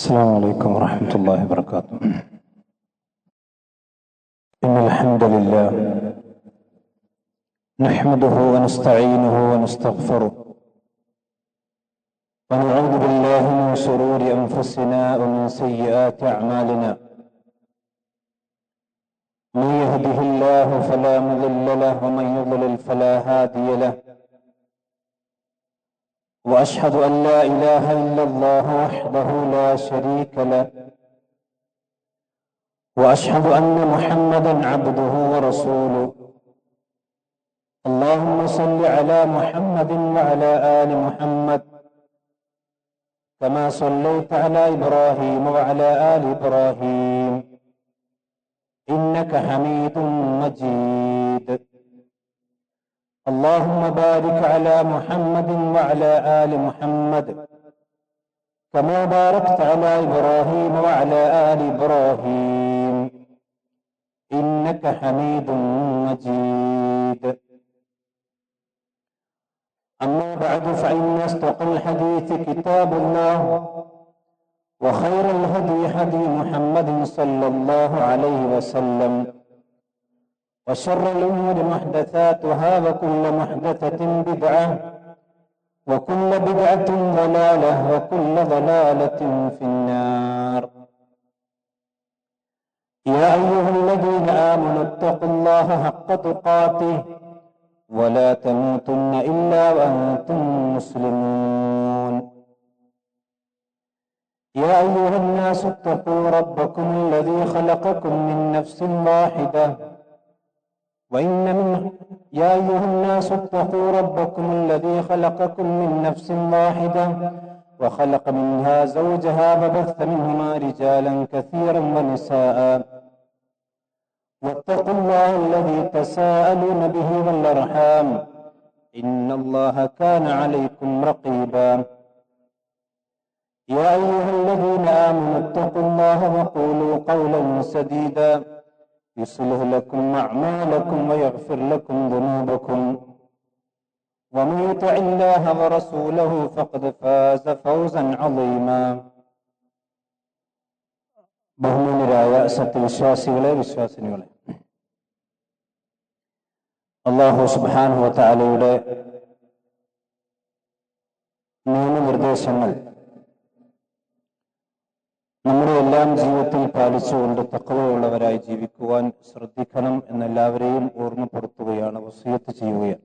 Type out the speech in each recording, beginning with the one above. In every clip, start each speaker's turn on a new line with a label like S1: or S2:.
S1: السلام عليكم ورحمة الله وبركاته. إن الحمد لله نحمده ونستعينه ونستغفره ونعوذ بالله من شرور أنفسنا ومن سيئات أعمالنا. من يهده الله فلا مضل له ومن يضلل فلا هادي له. وأشهد أن لا إله إلا الله وحده لا شريك له. وأشهد أن محمدا عبده ورسوله. اللهم صل على محمد وعلى آل محمد كما صليت على إبراهيم وعلى آل إبراهيم إنك حميد مجيد. اللهم بارك على محمد وعلى آل محمد كما باركت على إبراهيم وعلى آل إبراهيم إنك حميد مجيد. أما بعد فإن أصدق الحديث كتاب الله وخير الهدي هدي محمد صلى الله عليه وسلم وشر الأمور محدثاتها وكل محدثة بدعة وكل بدعة ضلالة وكل ضلالة في النار. يا أيها الذين آمنوا اتقوا الله حق تقاته ولا تموتن إلا وأنتم مسلمون. يا أيها الناس اتقوا ربكم الذي خلقكم من نفس واحدة يا أيها الناس اتقوا ربكم الذي خلقكم من نفس واحدة وخلق منها زوجها وبث منهما رجالا كثيرا ونساء واتقوا الله الذي تساءلون به والأرحام إن الله كان عليكم رقيبا. يا أيها الذين آمنوا اتقوا الله وقولوا قولا سديدا يصلح لكم أعمالكم ويغفر لكم ذنوبكم ومن يطع الله ورسوله فقد فاز فوزا عظيما. ബഹുമാന്യരായ സത്യവിശ്വാസികളെ, വിശ്വാസിനികളെ, അല്ലാഹു സുബ്ഹാനഹു വ തആലയുടെ നിയമനിർദ്ദേശങ്ങൾ നമ്മുടെ എല്ലാം ജീവിതത്തിൽ പാലിച്ചുകൊണ്ട് തഖ്വയുള്ളവരായി ജീവിക്കുവാൻ ശ്രദ്ധിക്കണം എന്നെല്ലാവരെയും ഓർമ്മപ്പെടുത്തുകയാണ്, വസിയത്ത് ചെയ്യുകയാണ്.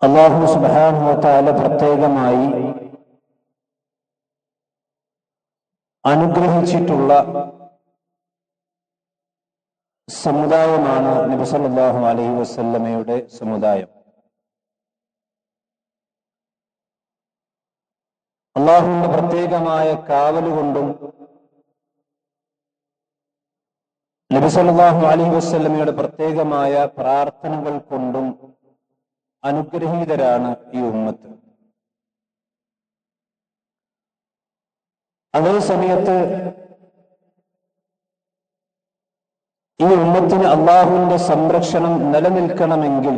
S1: അല്ലാഹു സുബ്ഹാനഹു വ തആല പ്രത്യേകമായി അനുഗ്രഹിച്ചിട്ടുള്ള സമുദായമാണ് നബി സല്ലല്ലാഹു അലൈഹി വസല്ലമയുടെ സമുദായം. അള്ളാഹുവിന്റെ പ്രത്യേകമായ കാവലുകൊണ്ടും നബി സല്ലല്ലാഹു അലൈഹി വസല്ലമയുടെ പ്രത്യേകമായ പ്രാർത്ഥനകൾ കൊണ്ടും അനുഗ്രഹീതരാണ് ഈ ഉമ്മത്ത്. അതേ സമയത്ത് ഈ ഉമ്മത്തിന് അള്ളാഹുവിന്റെ സംരക്ഷണം നിലനിൽക്കണമെങ്കിൽ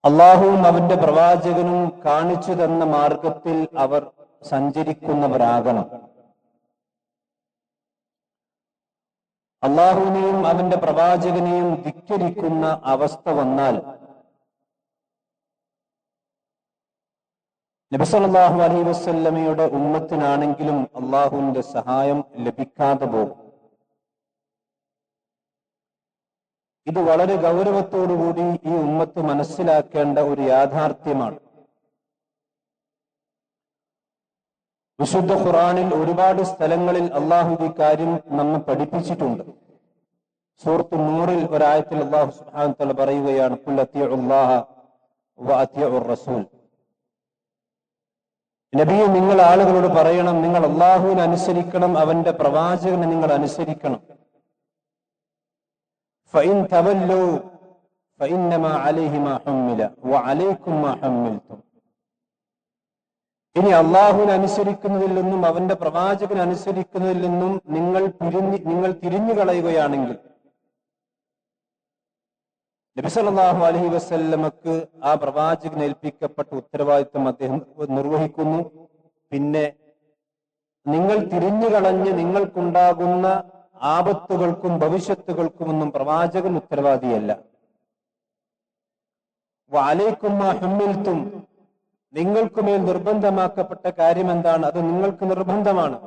S1: അള്ളാഹുവും അവന്റെ പ്രവാചകനും കാണിച്ചു തന്ന മാർഗത്തിൽ അവർ സഞ്ചരിക്കുന്നവരാകണം. അള്ളാഹുവിനെയും അവന്റെ പ്രവാചകനെയും ധിക്കരിക്കുന്ന അവസ്ഥ വന്നാൽ നബി സല്ലല്ലാഹു അലൈഹി വസല്ലമയുടെ ഉമ്മത്തിനാണെങ്കിലും അള്ളാഹുവിന്റെ സഹായം ലഭിക്കാതെ പോകും. ഇത് വളരെ ഗൗരവത്തോടുകൂടി ഈ ഉമ്മത്ത് മനസ്സിലാക്കേണ്ട ഒരു യാഥാർത്ഥ്യമാണ്. വിശുദ്ധ ഖുർആനിൽ ഒരുപാട് സ്ഥലങ്ങളിൽ അള്ളാഹു ഈ കാര്യം നമ്മെ പഠിപ്പിച്ചിട്ടുണ്ട്. സൂറത്ത് നൂറിൽ ഒരായത്തിൽ അള്ളാഹു സുബ്ഹാനഹു വ തആല പറയുകയാണ്, ഖുൽ അത്തിഉല്ലാഹ വ അത്തിഉർ റസൂൽ. നബിയെ, നിങ്ങൾ ആളുകളോട് പറയണം, നിങ്ങൾ അള്ളാഹുവിനെ അനുസരിക്കണം, അവന്റെ പ്രവാചകനെ നിങ്ങൾ അനുസരിക്കണം. فإن تولوا فإنما عليه ما حمل وعليكم ما حملتم. ഇനി അള്ളാഹുവിനെ അനുസരിക്കുന്നതിൽ നിന്നും അവന്റെ പ്രവാചകനെ അനുസരിക്കുന്നതിൽ നിന്നും നിങ്ങൾ തിരിഞ്ഞു കളയുകയാണെങ്കിൽ നബി സല്ലല്ലാഹു അലൈഹി വസല്ലമക്ക് ആ പ്രവാചകൻ ഏൽപ്പിക്കപ്പെട്ട ഉത്തരവാദിത്വം അദ്ദേഹം നിർവഹിക്കുന്നു. പിന്നെ നിങ്ങൾ തിരിഞ്ഞുകളഞ്ഞ് നിങ്ങൾക്കുണ്ടാകുന്ന ആപത്തുകൾക്കും ഭവിഷ്യത്തുകൾക്കുമൊന്നും പ്രവാചകൻ ഉത്തരവാദിയല്ല. വഅലൈക്കും മാ ഹുമ്മിൽതും, നിങ്ങൾക്കുമേൽ നിർബന്ധമാക്കപ്പെട്ട കാര്യം എന്താണ്, അത് നിങ്ങൾക്ക് നിർബന്ധമാണ്.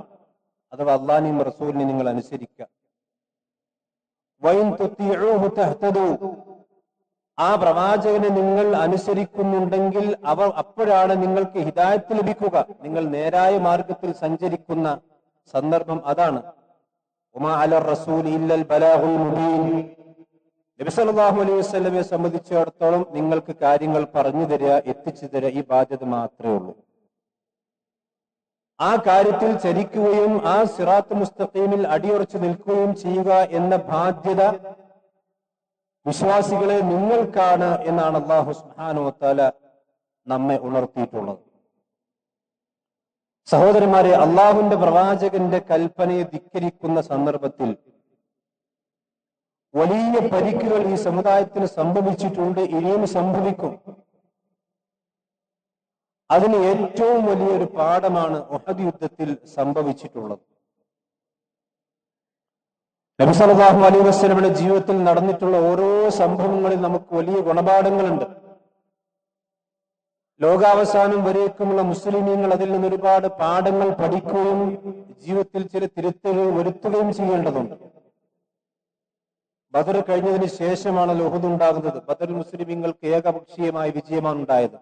S1: അഥവാ അല്ലാഹുവിനെയും റസൂലിനെയും നിങ്ങൾ അനുസരിക്കുക. വഇൻ തുതിഉഹു തഹ്തദൂ, ആ പ്രവാചകനെ നിങ്ങൾ അനുസരിക്കുന്നുണ്ടെങ്കിൽ അപ്പോഴാണ് നിങ്ങൾക്ക് ഹിദായത്ത് ലഭിക്കുക, നിങ്ങൾ നേരായ മാർഗത്തിൽ സഞ്ചരിക്കുന്ന സന്ദർഭം അതാണ്. വമാ അലർ റസൂലി ഇല്ലൽ ബലാഗുൽ മുബീൻ, നബി സല്ലല്ലാഹു അലൈഹി വസല്ലമയെ സംബന്ധിച്ചിടത്തോളം നിങ്ങൾക്ക് കാര്യങ്ങൾ പറഞ്ഞു തരിക, എത്തിച്ചു തരിക, ഈ ബാധ്യത മാത്രമേ ഉള്ളൂ. ആ കാര്യത്തിൽ ചരിക്കുകയും ആ സിറാത്ത് മുസ്തഖീമിൽ അടിയുറച്ചു നിൽക്കുകയും ചെയ്യുക എന്ന ബാധ്യത വിശ്വാസികളെ നിങ്ങൾക്കാണ് എന്നാണ് അല്ലാഹു സുബ്ഹാനഹു വ തആല നമ്മെ ഉണർത്തിയിട്ടുള്ളത്. സഹോദരന്മാരെ, അള്ളാഹുവിന്റെ പ്രവാചകന്റെ കൽപ്പനയെ ധിക്കരിക്കുന്ന സന്ദർഭത്തിൽ വലിയ പരിക്കുകൾ ഈ സമുദായത്തിന് സംഭവിച്ചിട്ടുണ്ട്, ഇനിയും സംഭവിക്കും. അതിന് ഏറ്റവും വലിയൊരു പാഠമാണ് ഉഹദ് യുദ്ധത്തിൽ സംഭവിച്ചിട്ടുള്ളത്. നബി സല്ലല്ലാഹു അലൈഹി വസല്ലമയുടെ ജീവിതത്തിൽ നടന്നിട്ടുള്ള ഓരോ സംഭവങ്ങളിൽ നമുക്ക് വലിയ ഗുണപാഠങ്ങളുണ്ട്. ലോകാവസാനം വരേക്കുമുള്ള മുസ്ലിമീങ്ങൾ അതിൽ നിന്ന് ഒരുപാട് പാഠങ്ങൾ പഠിക്കുകയും ജീവിതത്തിൽ ചില തിരുത്തുകൾ വരുത്തുകയും ചെയ്യേണ്ടതുണ്ട്. ബദർ കഴിഞ്ഞതിന് ശേഷമാണ് ഉഹദ് ഉണ്ടാകുന്നത്. ബദറിൽ മുസ്ലിമീങ്ങൾക്ക് ഏകപക്ഷീയമായ വിജയമാണ് ഉണ്ടായത്.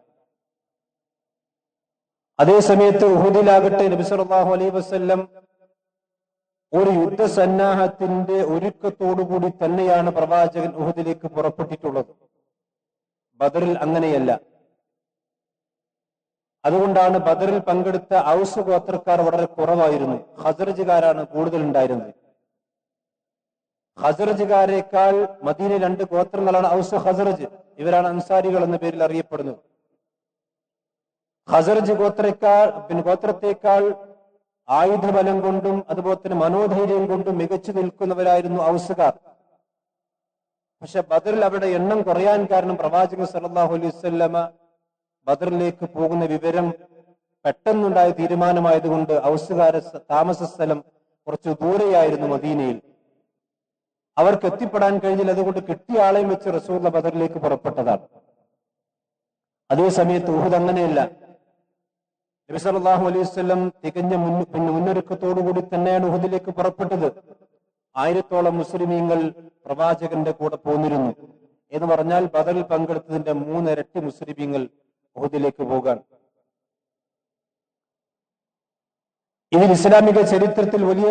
S1: അതേസമയത്ത് ഉഹദിലാകട്ടെ നബി സല്ലല്ലാഹു അലൈഹി വസല്ലം ഒരു യുദ്ധസന്നാഹത്തിന്റെ ഒരുക്കത്തോടുകൂടി തന്നെയാണ് പ്രവാചകൻ ഉഹദിലേക്ക് പുറപ്പെട്ടിട്ടുള്ളത്. ബദറിൽ അങ്ങനെയല്ല. അതുകൊണ്ടാണ് ബദറിൽ പങ്കെടുത്ത ഔസ് ഗോത്രക്കാർ വളരെ കുറവായിരുന്നു. ഖസറജുകാരാണ് കൂടുതൽ ഉണ്ടായിരുന്നത്. ഖസറജുകാരേക്കാൾ മദീന 2 ഗോത്രങ്ങളാണ് ഔസ് ഖസറജ്. ഇവരാണ് അൻസാരികൾ എന്ന പേരിൽ അറിയപ്പെടുന്നത്. ഖസറജ് ഗോത്രത്തേക്കാൾ ആയുധബലം കൊണ്ടും അതുപോലെ തന്നെ മനോധൈര്യം കൊണ്ടും മികച്ചു നിൽക്കുന്നവരായിരുന്നു ഔസുകാർ. പക്ഷെ ബദറിൽ അവരുടെ എണ്ണം കുറയാൻ കാരണം പ്രവാചകൻ സല്ലല്ലാഹു അലൈഹി വസല്ലമ ബദറിലേക്ക് പോകുന്ന വിവരം പെട്ടെന്നുണ്ടായ തീരുമാനമായതുകൊണ്ട് ഔസുകാരെ താമസ സ്ഥലം കുറച്ച് ദൂരെയായിരുന്നു മദീനയിൽ. അവർക്ക് എത്തിപ്പെടാൻ കഴിഞ്ഞില്ല. അതുകൊണ്ട് കിട്ടിയ ആളെയും വെച്ച് റസൂലുള്ളാഹി ബദറിലേക്ക് പുറപ്പെട്ടതാണ്. അതേ സമയത്ത് ഉഹദ് അങ്ങനെയല്ല. നബി സല്ലല്ലാഹു അലൈഹി വസല്ലം തികഞ്ഞ മുന്നൊരുക്കത്തോടുകൂടി തന്നെയാണ് ഉഹദിലേക്ക് പുറപ്പെട്ടത്. 1000-ഓളം മുസ്ലിമീങ്ങൾ പ്രവാചകന്റെ കൂടെ പോന്നിരുന്നു എന്ന് പറഞ്ഞാൽ ബദറിൽ പങ്കെടുത്തതിന്റെ 3 ഇരട്ടി മുസ്ലിമീങ്ങൾ ഉഹദിലേക്ക് പോകാൻ. ഇതിൽ ഇസ്ലാമിക ചരിത്രത്തിൽ വലിയ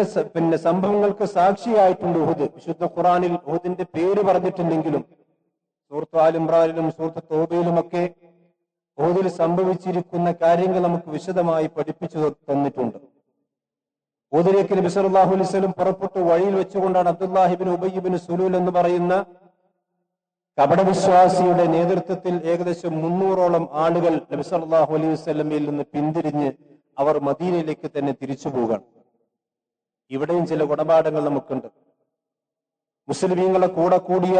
S1: സംഭവങ്ങൾക്ക് സാക്ഷിയായിട്ടുണ്ട് ഉഹദ്. വിശുദ്ധ ഖുർആനിൽ ഉഹദിന്റെ പേര് പറഞ്ഞിട്ടുണ്ടെങ്കിലും സൂറത്ത് ആൽ ഇംറാനിലും സൂറത്ത് തൗബയിലുമൊക്കെ ഉഹദിൽ സംഭവിച്ചിരിക്കുന്ന കാര്യങ്ങൾ നമുക്ക് വിശദമായി പഠിപ്പിച്ചു തന്നിട്ടുണ്ട്. ഉഹദിലേക്ക് നബി സല്ലല്ലാഹു അലൈഹി വസല്ലം പുറപ്പെട്ടു. വഴിയിൽ വെച്ചുകൊണ്ടാണ് അബ്ദുല്ലാഹി ഇബ്നു ഉബയ്യ് ഇബ്നു സുലൂൽ എന്ന് പറയുന്ന കപടവിശ്വാസിയുടെ നേതൃത്വത്തിൽ ഏകദേശം 300-ഓളം ആളുകൾ നബി സല്ലല്ലാഹു അലൈഹി വസല്ലമയിൽ നിന്ന് പിന്തിരിഞ്ഞ് അവർ മദീനയിലേക്ക് തന്നെ തിരിച്ചു പോകാൻ. ഇവിടെയും ചില ഗുണപാഠങ്ങൾ നമുക്കുണ്ട്. മുസ്ലിമീങ്ങളെ കൂടെ കൂടിയ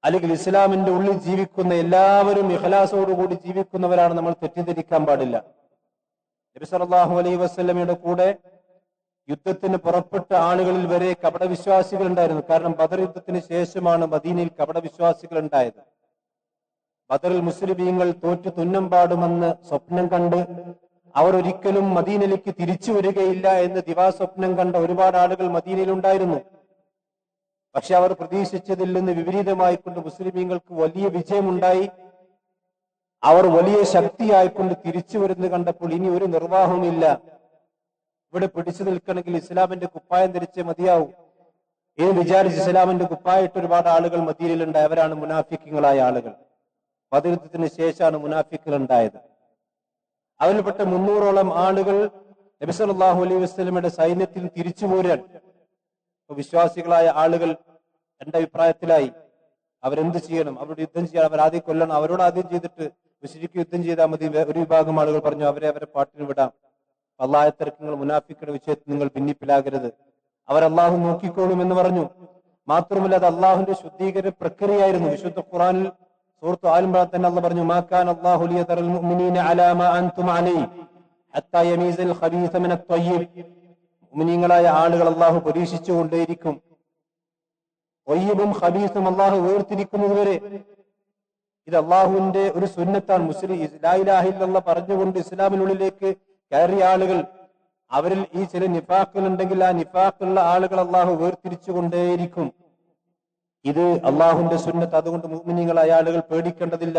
S1: അല്ലെങ്കിൽ ഇസ്ലാമിന്റെ ഉള്ളിൽ ജീവിക്കുന്ന എല്ലാവരും ഇഖ്ലാസോടുകൂടി ജീവിക്കുന്നവരാണ് നമ്മൾ തെറ്റിദ്ധരിക്കാൻ പാടില്ല. നബി സല്ലല്ലാഹു അലൈഹി വസല്ലമയുടെ കൂടെ യുദ്ധത്തിന് പുറപ്പെട്ട ആളുകളിൽ വരെ കപടവിശ്വാസികൾ ഉണ്ടായിരുന്നു. കാരണം ബദർ യുദ്ധത്തിന് ശേഷമാണ് മദീനയിൽ കപടവിശ്വാസികൾ ഉണ്ടായത്. ബദറിൽ മുസ്ലിമീങ്ങൾ തോറ്റു തുന്നം പാടുമെന്ന് സ്വപ്നം കണ്ട് അവർ ഒരിക്കലും മദീനയിലേക്ക് തിരിച്ചു വരികയില്ല എന്ന് ദിവാസ്വപ്നം കണ്ട ഒരുപാട് ആളുകൾ മദീനയിൽ ഉണ്ടായിരുന്നു. പക്ഷെ അവർ പ്രതീക്ഷിച്ചതിൽ നിന്ന് വിപരീതമായിക്കൊണ്ട് മുസ്ലിമീങ്ങൾക്ക് വലിയ വിജയമുണ്ടായി. അവർ വലിയ ശക്തിയായിക്കൊണ്ട് തിരിച്ചു വരുന്നത് കണ്ടപ്പോൾ ഇനി ഒരു നിർവാഹവുമില്ല, ഇവിടെ പിടിച്ചു നിൽക്കണമെങ്കിൽ ഇസ്ലാമിന്റെ കുപ്പായം ധരിച്ചേ മതിയാവും എന്ന് വിചാരിച്ച് ഇസ്ലാമിന്റെ കുപ്പായിട്ട് ഒരുപാട് ആളുകൾ മദീനയിലുണ്ടായി. അവരാണ് മുനാഫിക്കുകളായ ആളുകൾ. ബദർ യുദ്ധത്തിന് ശേഷമാണ് മുനാഫിക്കുകൾ ഉണ്ടായത്. അതിൽപ്പെട്ട 300-ഓളം ആളുകൾ നബി സല്ലല്ലാഹു അലൈഹി വസല്ലമയുടെ സൈന്യത്തിൽ തിരിച്ചു പോരാൻ വിശ്വാസികളായ ആളുകൾ എന്റെ അഭിപ്രായത്തിലായി. അവരെന്ത് ചെയ്യണം? അവരോട് യുദ്ധം ചെയ്യണം, അവരാദ്യം കൊല്ലണം. അവരോട് ആദ്യം ചെയ്തിട്ട് മുശ്രിക്ക് യുദ്ധം ചെയ്താൽ മതി. ഒരു വിഭാഗം ആളുകൾ പറഞ്ഞു അവരെ പാട്ടിന് വിടാം. അള്ളാഹുവിന്റെ നിങ്ങൾ മുനാഫിക്കുകളുടെ വിഷയത്തിൽ നിങ്ങൾ ഭിന്നിപ്പിലാകരുത്, അവരല്ലാഹു നോക്കിക്കോളും എന്ന് പറഞ്ഞു. മാത്രമല്ല അത് അള്ളാഹുവിന്റെ ശുദ്ധീകരണ പ്രക്രിയയായിരുന്നു. വിശുദ്ധ ഖുർആനിൽ സൂറത്ത് ആൽ ഇംറാൻ തന്നെ അള്ളാഹ് പറഞ്ഞു, മാ കാന അല്ലാഹു ലിയദറൽ മുഅ്മിനീന അലാ മാ അൻതും അലൈഹി ഹത്താ യമീസൽ ഖബീസ മിനത് ത്വയ്യിബ്. മുഅ്മിനീങ്ങളായ ആളുകൾ അള്ളാഹു പരീക്ഷിച്ചുകൊണ്ടേയിരിക്കും. ത്വയ്യിബും ഖബീസും അള്ളാഹു വേർതിരിക്കുന്നതുവരെ. ഇത് അള്ളാഹുവിന്റെ ഒരു സുന്നത്താണ്. മുസ്ലിം ലാ ഇലാഹ ഇല്ലല്ലാഹ് പറഞ്ഞുകൊണ്ട് ഇസ്ലാമിനുള്ളിലേക്ക് കയറിയ ആളുകൾ, അവരിൽ ഈ ചില നിഫാഖുകൾ ഉണ്ടെങ്കിൽ ആ നിഫാഖുള്ള ആളുകൾ അള്ളാഹു വേർതിരിച്ചുകൊണ്ടേയിരിക്കും. ഇത് അള്ളാഹുവിന്റെ സുന്നത്ത്. അതുകൊണ്ട് മുഅ്മിനീങ്ങളായ ആളുകൾ പേടിക്കേണ്ടതില്ല.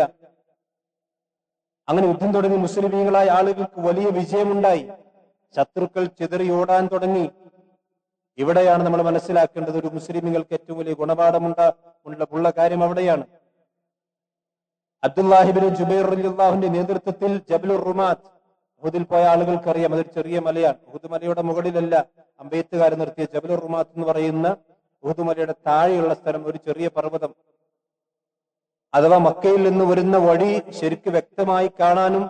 S1: അങ്ങനെ യുദ്ധം തുടങ്ങി മുസ്ലിമീങ്ങളായ ആളുകൾക്ക് വലിയ വിജയമുണ്ടായി. ശത്രുക്കൾ ചിതറിയോടാൻ തുടങ്ങി. ഇവിടെയാണ് നമ്മൾ മനസ്സിലാക്കേണ്ടത് ഒരു മുസ്ലിമീങ്ങൾക്ക് ഏറ്റവും വലിയ ഗുണപാഠമുള്ള കാര്യം അവിടെയാണ്. അബ്ദുല്ലാഹിബിൻ ജുബൈർ റളിയല്ലാഹുവിന്റെ നേതൃത്വത്തിൽ ജബലുർ റുമാത്ത്, ഉഹുദിൽ പോയ ആളുകൾക്കറിയാം, അതൊരു ചെറിയ മലയാണ്. ഉഹുദ് മലയുടെ മുകളിലല്ല അമ്പെയ്ത്തുകാർ നിർത്തിയ ജബലുർ റുമാത്ത് എന്ന് പറയുന്ന ഉഹുദ് മലയുടെ താഴെയുള്ള സ്ഥലം, ഒരു ചെറിയ പർവ്വതം. അഥവാ മക്കയിൽ നിന്ന് വരുന്ന വഴി ശരിക്ക് വ്യക്തമായി കാണാനും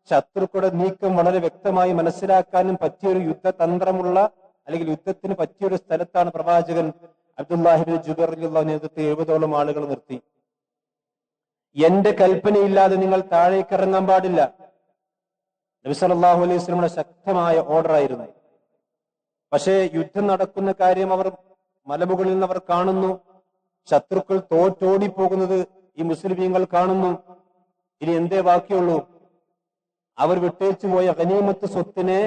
S1: ശത്രുക്കളുടെ നീക്കം വളരെ വ്യക്തമായി മനസ്സിലാക്കാനും പറ്റിയൊരു യുദ്ധതന്ത്രമുള്ള അല്ലെങ്കിൽ യുദ്ധത്തിന് പറ്റിയൊരു സ്ഥലത്താണ് പ്രവാചകൻ അബ്ദുല്ലാഹിബിൻ ജുബൈർ റളിയല്ലാഹു നേതൃത്വത്തിൽ 70ഓളം ആളുകൾ നിർത്തി. എന്റെ കൽപ്പനയില്ലാതെ നിങ്ങൾ താഴേക്ക് ഇറങ്ങാൻ പാടില്ല. നബി സല്ലല്ലാഹു അലൈഹി വസല്ലമയുടെ ശക്തമായ ഓർഡർ ആയിരുന്നു. പക്ഷേ യുദ്ധം നടക്കുന്ന കാര്യം അവർ മലമുകളിൽ നിന്ന് അവർ കാണുന്നു. ശത്രുക്കൾ തോറ്റോടിപ്പോകുന്നത് ഈ മുസ്ലിമീങ്ങൾ കാണുന്നു. ഇനി എന്തേ ബാക്കിയുള്ളൂ? അവർ വിട്ടേച്ചു പോയ ഗനീമത്ത് സ്വത്തിനെ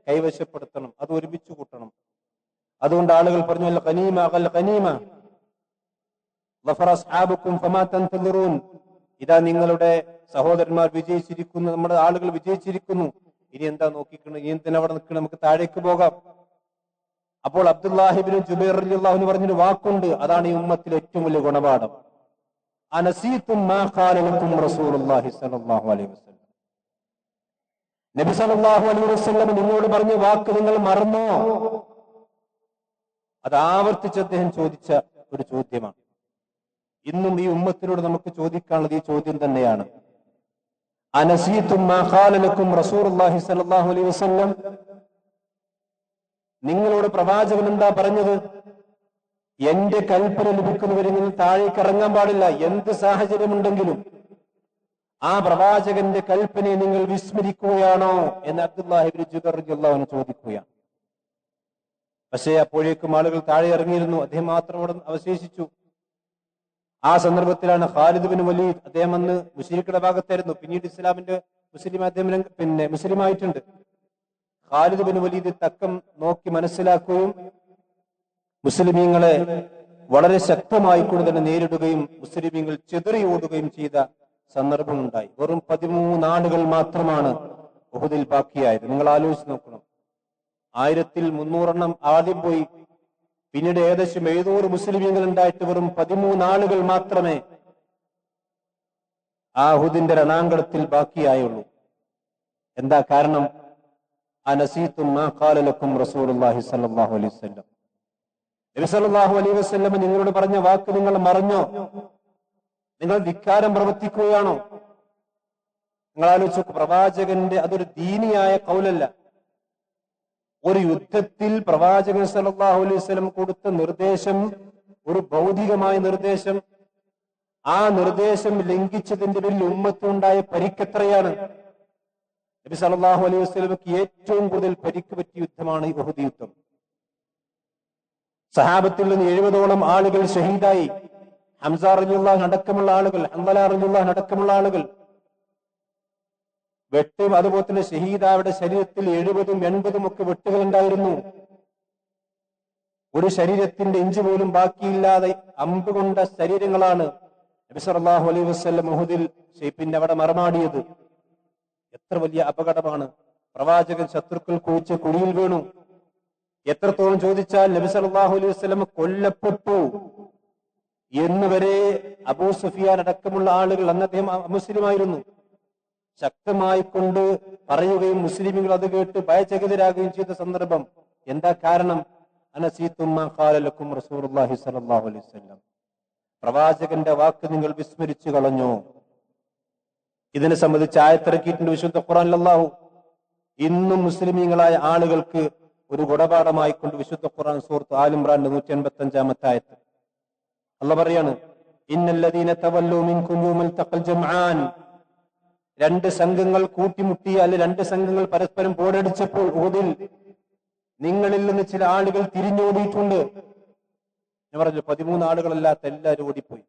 S1: കൈവശപ്പെടുത്തണം, അത് ഒരുമിച്ച് കൂട്ടണം. അതുകൊണ്ട് ആളുകൾ പറഞ്ഞു, അൽ ഗനീമ അൽ ഗനീമ ഗഫറ അസ്ഹാബുക്കും ഫമാ തൻതദിറൂൻ. ഇതാ നിങ്ങളുടെ സഹോദരന്മാർ വിജയിച്ചിരിക്കുന്നു, നമ്മുടെ ആളുകൾ വിജയിച്ചിരിക്കുന്നു. ഇനി എന്താ നോക്കിക്കണം? ഇനി എന്തിനാ അവിടെ നിൽക്കണം? നമുക്ക് താഴേക്ക് പോകാം. അപ്പോൾ അബ്ദുല്ലാഹിബിൻ ജുബൈർ റളിയല്ലാഹു പറഞ്ഞൊരു വാക്കുണ്ട്, അതാണ് ഈ ഉമ്മത്തിലെ ഏറ്റവും വലിയ ഗുണപാഠം. അനസീതും മാ ഖാല ലക്കും റസൂലുള്ളാഹി സ്വല്ലല്ലാഹു അലൈഹി വസല്ലം. നബി സല്ലല്ലാഹു അലൈഹി വസല്ലം നിങ്ങളോട് പറഞ്ഞ വാക്ക് നിങ്ങൾ മറന്നോ? അത് ആവർത്തിച്ച് അദ്ദേഹം ചോദിച്ച ഒരു ചോദ്യമാണ്. ഇന്നും ഈ ഉമ്മത്തിനോട് നമുക്ക് ചോദിക്കാനുള്ളത് ഈ ചോദ്യം തന്നെയാണ്. അനസീതും മാ ഖാല ലക്കും റസൂലുള്ളാഹി സ്വല്ലല്ലാഹു അലൈഹി വസല്ലം. നിങ്ങളോട് പ്രവാചകൻ എന്താ പറഞ്ഞത്? എന്റെ കൽപ്പന ലഭിക്കുന്നവരെ നിങ്ങൾ താഴേക്ക് ഇറങ്ങാൻ പാടില്ല. എന്ത് സാഹചര്യമുണ്ടെങ്കിലും ആ പ്രവാചകന്റെ കൽപ്പനയെ നിങ്ങൾ വിസ്മരിക്കുകയാണോ എന്ന് അബ്ദുല്ലാഹിബ്നു ജുബൈർ റളിയല്ലാഹു അൻഹു ചോദിക്കുകയാണ്. പക്ഷേ അപ്പോഴേക്കും ആളുകൾ താഴെ ഇറങ്ങിയിരുന്നു. അദ്ദേഹം മാത്രം അവിടെ അവശേഷിച്ചു. ആ സന്ദർഭത്തിലാണ് ഖാലിദ് ബിൻ വലീദ്, അദ്ദേഹം അന്ന് മുശ്രിക്കുകളുടെ ഭാഗത്തായിരുന്നു, പിന്നീട് ഇസ്ലാമിന്റെ അദ്ദേഹം മുസ്ലിമായിട്ടുണ്ട്. ഖാലിദ് ബിൻ വലീദ് തക്കം നോക്കി മനസ്സിലാക്കുകയും മുസ്ലിമീങ്ങളെ വളരെ ശക്തമായി കൊണ്ട് തന്നെ നേരിടുകയും മുസ്ലിമീങ്ങൾ ചിതറി ഓടുകയും ചെയ്ത സന്ദർഭമുണ്ടായി. വെറും 13 ആളുകൾ മാത്രമാണ് ഉഹുദിൽ ബാക്കിയായത്. നിങ്ങൾ ആലോചിച്ച് നോക്കണം. 1300 ആദ്യം പോയി, പിന്നീട് ഏകദേശം 700 മുസ്ലിമീങ്ങൾ ഉണ്ടായിട്ട് വെറും 13 ആളുകൾ മാത്രമേ ആ ഉഹുദിന്റെ രണാങ്കണത്തിൽ ബാക്കിയായുള്ളൂ. എന്താ കാരണം? അനസീതും മാ ഖാല ലക്കും റസൂലുള്ളാഹി സ്വല്ലല്ലാഹു അലൈഹി വസല്ലം. നബി സല്ലല്ലാഹു അലൈഹി വസല്ലം നിങ്ങളോട് പറഞ്ഞ വാക്ക് നിങ്ങൾ മറന്നോ? നിങ്ങൾ ധിക്കാരം പ്രവർത്തിക്കുകയാണോ? നിങ്ങൾ ആലോചിച്ചു, പ്രവാചകന്റെ അതൊരു ദീനിയായ ഖൗലല്ല. ഒരു യുദ്ധത്തിൽ പ്രവാചകൻ സല്ലല്ലാഹു അലൈഹി വസല്ലം കൊടുത്ത നിർദ്ദേശം ഒരു ഭൗതികമായ നിർദ്ദേശം. ആ നിർദ്ദേശം ലംഘിച്ചതിന്റെ പേരിൽ ഉമ്മത്തുണ്ടായ പരിക്കെത്രയാണ്? നബി സല്ലല്ലാഹു അലൈഹി വസല്ലമക്ക് ഏറ്റവും കൂടുതൽ പരിക്ക് പറ്റിയ യുദ്ധമാണ് ഈ ഉഹുദ് യുദ്ധം. സഹാബത്തിൽ നിന്ന് 70ഓളം ആളുകൾ ഷഹീദായി. ഹംസ റളിയല്ലാഹു അടക്കമുള്ള ആളുകൾ, ഹംദല റളിയല്ലാഹു അടക്കമുള്ള ആളുകൾ വെട്ടും. അതുപോലെ തന്നെ ഷഹീദായുടെ ശരീരത്തിൽ 70ഉം 80ഉം ഒക്കെ വെട്ടുകൾ ഉണ്ടായിരുന്നു. ഒരു ശരീരത്തിന്റെ ഇഞ്ച് പോലും ബാക്കിയില്ലാതെ അമ്പ് കൊണ്ട ശരീരങ്ങളാണ് നബി സല്ലല്ലാഹു അലൈഹി വസല്ലം ഉഹുദിൽ പിന്നെ അവിടെ മറമാടിയത്. എത്ര വലിയ അപകടമാണ്! പ്രവാചകൻ ശത്രുക്കൾ കുഴിച്ച കുഴിയിൽ വീണു. എത്രത്തോളം ചോദിച്ചാൽ നബി സല്ലല്ലാഹു അലൈഹി വസല്ലം കൊല്ലപ്പെട്ടു എന്ന് വരെ അബൂ സുഫിയാൻ അടക്കമുള്ള ആളുകൾ, അന്ന് അദ്ദേഹം മുസ്ലിമായിരുന്നു, ശക്തമായി കൊണ്ട് പറയുകയും മുസ്ലിമുകൾ അത് കേട്ട് ഭയചകിതരാകുകയും ചെയ്ത സന്ദർഭം. എന്താ കാരണം? അനസീതും മാ ഖാല ലക്കും റസൂലുള്ളാഹി സ്വല്ലല്ലാഹു അലൈഹി വസല്ലം. പ്രവാചകന്റെ വാക്ക് നിങ്ങൾ വിസ്മരിച്ചു കളഞ്ഞോ? ഇതിനെ സംബന്ധിച്ച് ആയത്തിറക്കിയിട്ടുണ്ട് വിശുദ്ധ ഖുർആനിൽ. അല്ലാഹു ഇന്നും മുസ്ലിമീങ്ങളായ ആളുകൾക്ക് ഒരു ഗുണപാഠമായി കൊണ്ട് വിശുദ്ധ ഖുർആൻ സൂറത്ത് ആൽ ഇംറാന്റെ 185-ാമത്തെ ആയത്ത് അല്ലാഹു പറയാണ്, ഇന്നല്ലദീന തവല്ലൂ മിൻകും യൗമൽ തഖൽ ജംആൻ, രണ്ട് സംഘങ്ങൾ കൂട്ടിമുട്ടി, അല്ലെ രണ്ട് സംഘങ്ങൾ പരസ്പരം പോരടിച്ചപ്പോൾ ഉഹദിൽ നിങ്ങളിൽ നിന്ന് ചില ആളുകൾ തിരിഞ്ഞോടിയിട്ടുണ്ട്. ഞാൻ പറഞ്ഞു 13 ആളുകളല്ലാത്ത എല്ലാവരും ഓടിപ്പോയി.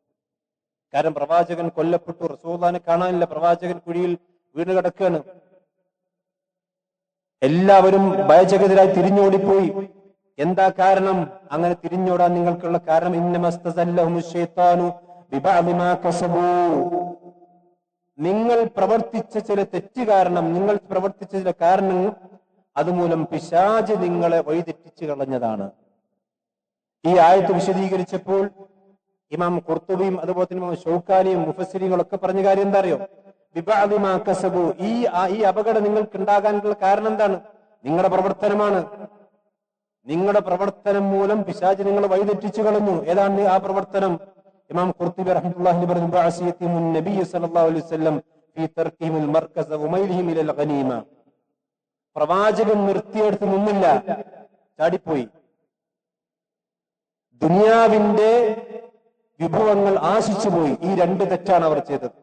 S1: കാരണം പ്രവാചകൻ കൊല്ലപ്പെട്ടു, റസൂലുള്ളാഹിനെ കാണാനില്ല, പ്രവാചകൻ കുഴിയിൽ വീണ് കിടക്കുകയാണ്. എല്ലാവരും ഭയചകിതരായി തിരിഞ്ഞോടിപ്പോയി. എന്താ കാരണം? അങ്ങനെ തിരിഞ്ഞോടാൻ നിങ്ങൾക്കുള്ള കാരണം, ഇന്നമസ്തസല്ലഹുമുശ് ശൈത്താനു ബിബഅദി മാ കസബൂ, നിങ്ങൾ പ്രവർത്തിച്ച ചില തെറ്റ് കാരണം, നിങ്ങൾ പ്രവർത്തിച്ച ചില കാരണങ്ങൾ, അതുമൂലം പിശാച് നിങ്ങളെ വഴിതെറ്റിച്ചു കളഞ്ഞതാണ്. ഈ ആയത്ത് വിശദീകരിച്ചപ്പോൾ ഇമാം ഖുർത്തുബിയും അതുപോലെ തന്നെ ഇമാം ഷൗക്കാനിയും മുഫസ്സിരീങ്ങളൊക്കെ പറഞ്ഞ കാര്യം എന്താ അറിയോ? ബിബഅദി മാ കസബൂ, ഈ അപകടം നിങ്ങൾക്ക് ഉണ്ടാകാനുള്ള കാരണം എന്താണ്? നിങ്ങളുടെ പ്രവർത്തനമാണ്. നിങ്ങളുടെ പ്രവർത്തനം മൂലം പിശാച് നിങ്ങളെ വഴിതെറ്റിച്ചു കളഞ്ഞു. ഏതാണ് ആ പ്രവർത്തനം? ഇമാം ഖുർത്തുബി റഹ്മത്തുള്ളാഹി പറഞ്ഞു, ബഅസിയത്തുൻ നബി സല്ലല്ലാഹു അലൈഹി വസല്ലം ഫീ തർക്കിഹിൽ മർകസ വമൈലിഹിം ഇലൽ ഗനീമ, പ്രവാചകൻ നിർത്തിയെടുത്ത് നിന്നില്ല, ചാടിപ്പോയി. ദുനിയാവിന്റെ വിഭവങ്ങൾ ആശിച്ചുപോയി. ഈ രണ്ട് തെറ്റാണ് അവർ ചെയ്തത്.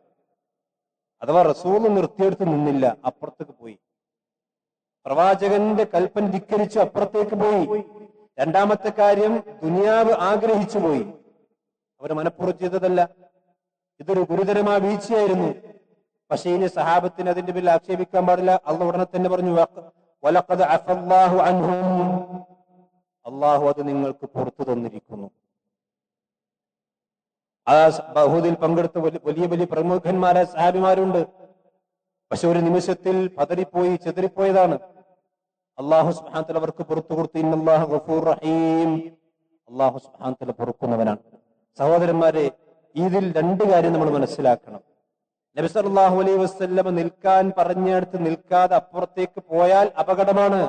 S1: അഥവാ റസൂൽ നിർത്തിയെടുത്ത് നിന്നില്ല, അപ്പുറത്തേക്ക് പോയി. പ്രവാചകന്റെ കൽപ്പന ധിക്കരിച്ചു, അപ്പുറത്തേക്ക് പോയി. രണ്ടാമത്തെ കാര്യം, ദുനിയാവ് ആഗ്രഹിച്ചു പോയി. അവർ മനഃപൂർവ്വം ചെയ്തതല്ല, ഇതൊരു ഗുരുതരമായ വീഴ്ചയായിരുന്നു. പക്ഷേ ഇനി സഹാബത്തിന് അതിന്റെ പേരിൽ ആക്ഷേപിക്കാൻ പാടില്ല. അള്ളാഹു ഉടനെ തന്നെ പറഞ്ഞു, വലഖദ് അഫല്ലാഹു അൻഹും, അള്ളാഹു അത് നിങ്ങൾക്ക് പുറത്തു തന്നിരിക്കുന്നു. ആ ബഹുദിൽ പങ്കെടുത്ത വലിയ വലിയ പ്രമുഖന്മാരായ സഹാബിമാരുണ്ട്. പക്ഷെ ഒരു നിമിഷത്തിൽ പതറിപ്പോയി, ചെതറിപ്പോയതാണ്. അള്ളാഹു സുബ്ഹാനഹു വതആല അവർക്ക് പുറത്തു കൊടുത്തു. ഇന്നല്ലാഹു ഗഫൂർ റഹീം, അള്ളാഹു സുബ്ഹാനഹു വതആല പൊറുക്കുന്നവനാണ്. സഹോദരന്മാരെ, ഇതിൽ രണ്ട് കാര്യം നമ്മൾ മനസ്സിലാക്കണം. നബി സല്ലല്ലാഹു അലൈഹി വസല്ലം നിൽക്കാൻ പറഞ്ഞെടുത്ത് നിൽക്കാതെ അപ്പുറത്തേക്ക് പോയാൽ അപകടമാണ്.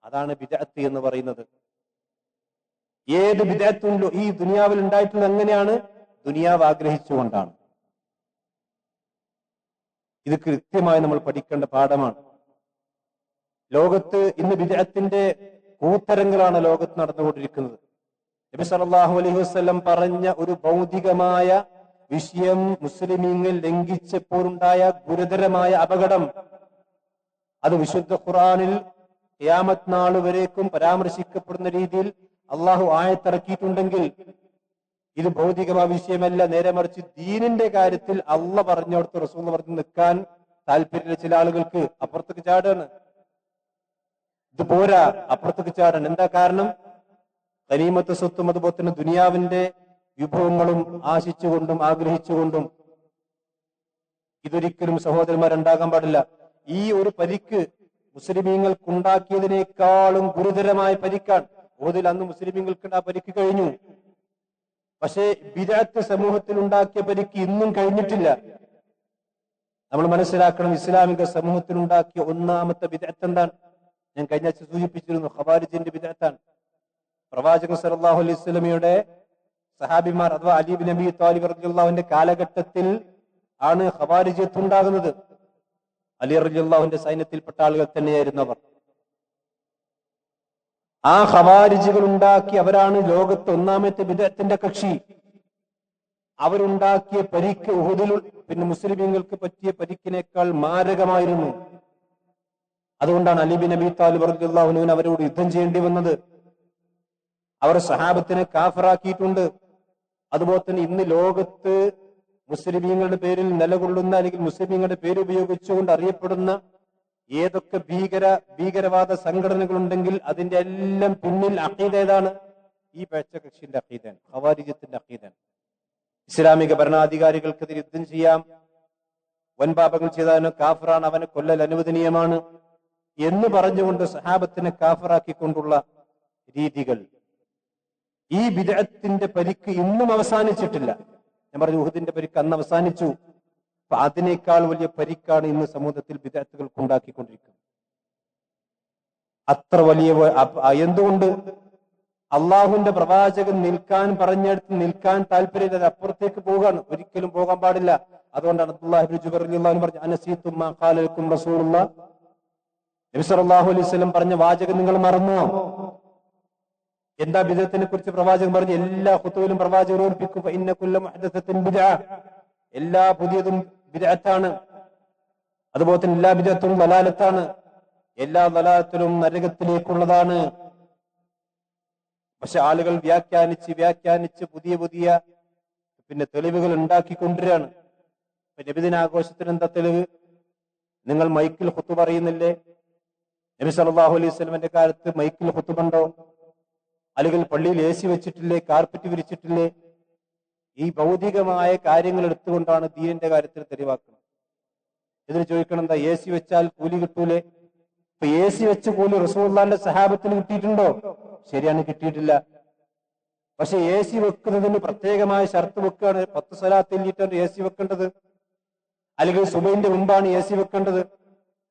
S1: അതാണ് ബിദ്അത്ത് എന്ന് പറയുന്നത്. ഏത് ബിദ്അത്തുണ്ടോ ഈ ദുനിയാവിൽ ഉണ്ടായിട്ടുള്ളത് എങ്ങനെയാണ്? ദുനിയാവ് ആഗ്രഹിച്ചുകൊണ്ടാണ്. ഇത് കൃത്യമായി നമ്മൾ പഠിക്കേണ്ട പാഠമാണ്. ലോകത്ത് ഇന്ന് ബിദ്അത്തിന്റെ കൂത്തരങ്ങളാണ് ലോകത്ത് നടന്നുകൊണ്ടിരിക്കുന്നത്. നബി സല്ലല്ലാഹു അലൈഹി വസല്ലം പറഞ്ഞ ഒരു ഭൗതികമായ വിഷയം മുസ്ലിമീങ്ങൾ ലംഘിച്ചപ്പോഴുണ്ടായ ഗുരുതരമായ അപകടം, അത് വിശുദ്ധ ഖുർആനിൽ ഖിയാമത്ത് നാൾ വരേക്കും പരാമർശിക്കപ്പെടുന്ന രീതിയിൽ അള്ളാഹു ആയത്തിറക്കിയിട്ടുണ്ടെങ്കിൽ ഇത് ഭൗതികമായ വിഷയമല്ല. നേരെ മറിച്ച് ദീനിന്റെ കാര്യത്തിൽ അള്ളാഹ് പറഞ്ഞോടത്ത് റസൂൽ പറഞ്ഞ് നിൽക്കാൻ താല്പര്യമുള്ള ചില ആളുകൾക്ക് അപ്പുറത്തേക്ക് ചാടാണ്. ഇത് പോരാ, അപ്പുറത്തേക്ക് ചാടാൻ. എന്താ കാരണം? ഗനീമത്ത് സ്വത്തും അതുപോലെ തന്നെ ദുനിയാവിന്റെ വിഭവങ്ങളും ആശിച്ചുകൊണ്ടും ആഗ്രഹിച്ചുകൊണ്ടും. ഇതൊരിക്കലും സഹോദരന്മാരുണ്ടാകാൻ പാടില്ല. ഈ ഒരു പരിക്ക് മുസ്ലിമീങ്ങൾക്കുണ്ടാക്കിയതിനേക്കാളും ഗുരുതരമായ പരിക്കാണ്. ഓതിൽ അന്ന് മുസ്ലിമീങ്ങൾക്ക് ആ പരിക്ക് കഴിഞ്ഞു. പക്ഷേ ബിദ്അത്ത് സമൂഹത്തിൽ ഉണ്ടാക്കിയ പരിക്ക് ഇന്നും കഴിഞ്ഞിട്ടില്ല. നമ്മൾ മനസ്സിലാക്കണം, ഇസ്ലാമിക സമൂഹത്തിൽ ഉണ്ടാക്കിയ ഒന്നാമത്തെ ബിദ്അത്ത് എന്താണ്? ഞാൻ കഴിഞ്ഞ ആഴ്ച സൂചിപ്പിച്ചിരുന്നു, ഖവാരിജിന്റെ ബിദ്അത്താണ്. പ്രവാചകൻ സല്ലല്ലാഹു അലൈഹി വസല്ലമയുടെ സഹാബിമാർ അഥവാ അലി ബിൻ അബി ത്വാലിബ് റളിയല്ലാഹുവിന്റെ കാലഘട്ടത്തിൽ ആണ് ഖവാരിജിയത്ത് ഉണ്ടാകുന്നത്. അലി റളിയല്ലാഹുവിന്റെ സൈന്യത്തിൽപ്പെട്ട ആളുകൾ തന്നെയായിരുന്നു അവർ. ആ ഖവാരിജികൾ ഉണ്ടാക്കി, അവരാണ് ലോകത്ത് ഒന്നാമത്തെ ബിദ്അത്തിന്റെ കക്ഷി. അവരുണ്ടാക്കിയ പരിക്ക് ഉഹുദിൽ പിന്നെ മുസ്ലിമീങ്ങൾക്ക് പറ്റിയ പരിക്കിനേക്കാൾ മാരകമായിരുന്നു. അതുകൊണ്ടാണ് അലി ബിൻ അബി ത്വാലിബ് റളിയല്ലാഹു അൻഹു അവരോട് യുദ്ധം ചെയ്യേണ്ടി വന്നത്. അവർ സഹാബത്തിനെ കാഫിറാക്കിയിട്ടുണ്ട്. അതുപോലെ തന്നെ ഇന്ന് ലോകത്ത് മുസ്ലിമീങ്ങളുടെ പേരിൽ നിലകൊള്ളുന്ന അല്ലെങ്കിൽ മുസ്ലിമീങ്ങളുടെ പേര് ഉപയോഗിച്ചുകൊണ്ട് അറിയപ്പെടുന്ന ഏതൊക്കെ ഭീകരവാദ സംഘടനകളുണ്ടെങ്കിൽ അതിന്റെ എല്ലാം പിന്നിൽ അഖീദ ഏതാണ്? ഈ പഴച്ച കക്ഷിന്റെ അഖീദാണ്, ഖവാരിജത്തിന്റെ അഖീദാണ്. ഇസ്ലാമിക ഭരണാധികാരികൾക്കെതിരെ യുദ്ധം ചെയ്യാം, വൻപാപങ്ങൾ ചെയ്തവന് കാഫിറാണ്, അവനെ കൊല്ലൽ അനുവദനീയമാണ് എന്ന് പറഞ്ഞുകൊണ്ട് സഹാബത്തിനെ കാഫിറാക്കിക്കൊണ്ടുള്ള രീതികൾ. ഈ ബിദ്അത്തിന്റെ പരിക്ക് ഇന്നും അവസാനിച്ചിട്ടില്ല. ഞാൻ പറഞ്ഞു, ഉഹുദിന്റെ പരിക്ക് അന്ന് അവസാനിച്ചു. അപ്പൊ അതിനേക്കാൾ വലിയ പരിക്കാണ് ഇന്ന് സമൂഹത്തിൽ ബിദ്അത്തുകൾക്ക് ഉണ്ടാക്കിക്കൊണ്ടിരിക്കുന്നത്. അത്ര വലിയ എന്തുകൊണ്ട്? അള്ളാഹുവിന്റെ പ്രവാചകൻ നിൽക്കാൻ പറഞ്ഞെടുത്ത് നിൽക്കാൻ താല്പര്യമില്ല, അപ്പുറത്തേക്ക് പോകാണ്. ഒരിക്കലും പോകാൻ പാടില്ല. അതുകൊണ്ടാണ് അബ്ദുല്ലാഹി ഇബ്നു ജുബൈർ റളിയല്ലാഹു അൻഹു പറഞ്ഞു, അനസീതും മാ ഖാല ലക്കും റസൂലുള്ളാഹ്, നബി സല്ലല്ലാഹു അലൈഹി വസല്ലം പറഞ്ഞ വാചകം നിങ്ങൾ മറന്നോ? എന്താ ബിദഅത്തിനെ കുറിച്ച് പ്രവാചകൻ പറഞ്ഞു? എല്ലാ ഖുതുബിലും പ്രവാചകൻ ഓർപ്പിക്കും, ഇന്ന കുല്ല മുഹ്ദസത്തിൻ ബിദ്അ, എല്ലാ പുതിയതും ബിദ്അത്താണ്. അതുപോലെ തന്നെ എല്ലാ ബിദ്അത്തും ദലാലത്താണ്, എല്ലാ ദലാലത്തിലും നരകത്തിലേക്കുള്ളതാണ്. പക്ഷെ ആളുകൾ വ്യാഖ്യാനിച്ച് പുതിയ പുതിയ തെളിവുകൾ ഉണ്ടാക്കിക്കൊണ്ടിരാണ്. നബിദിനാഘോഷത്തിന് എന്താ തെളിവ്? നിങ്ങൾ മൈക്കിൽ ഖുതുബ പറയുന്നില്ലേ? നബി സല്ലല്ലാഹു അലൈഹി വസല്ലമയുടെ കാലത്ത് മൈക്കിൽ ഖുതുബുണ്ടോ? അല്ലെങ്കിൽ പള്ളിയിൽ AC വെച്ചിട്ടില്ലേ? കാർപ്പറ്റ് വിരിച്ചിട്ടില്ലേ? ഈ ഭൗതികമായ കാര്യങ്ങൾ എടുത്തുകൊണ്ടാണ് ദീനിന്റെ കാര്യത്തിൽ തെളിവാക്കുന്നത്. ഇതിന് ചോദിക്കണം, എന്താ AC വെച്ചാൽ കൂലി കിട്ടൂലേ? ഇപ്പൊ AC വെച്ച് കൂലി റസൂലുള്ളാഹിന്റെ സഹാബത്തിന് കിട്ടിയിട്ടുണ്ടോ? ശരിയാണ്, കിട്ടിയിട്ടില്ല. പക്ഷെ AC വെക്കുന്നതിന് പ്രത്യേകമായ ഷർത്ത് വെക്കുകയാണ്. 10 സ്വലാത്ത് എല്ലിട്ടാണ് AC വെക്കേണ്ടത്, അല്ലെങ്കിൽ സുബൈന്റെ മുമ്പാണ് AC വെക്കേണ്ടത്,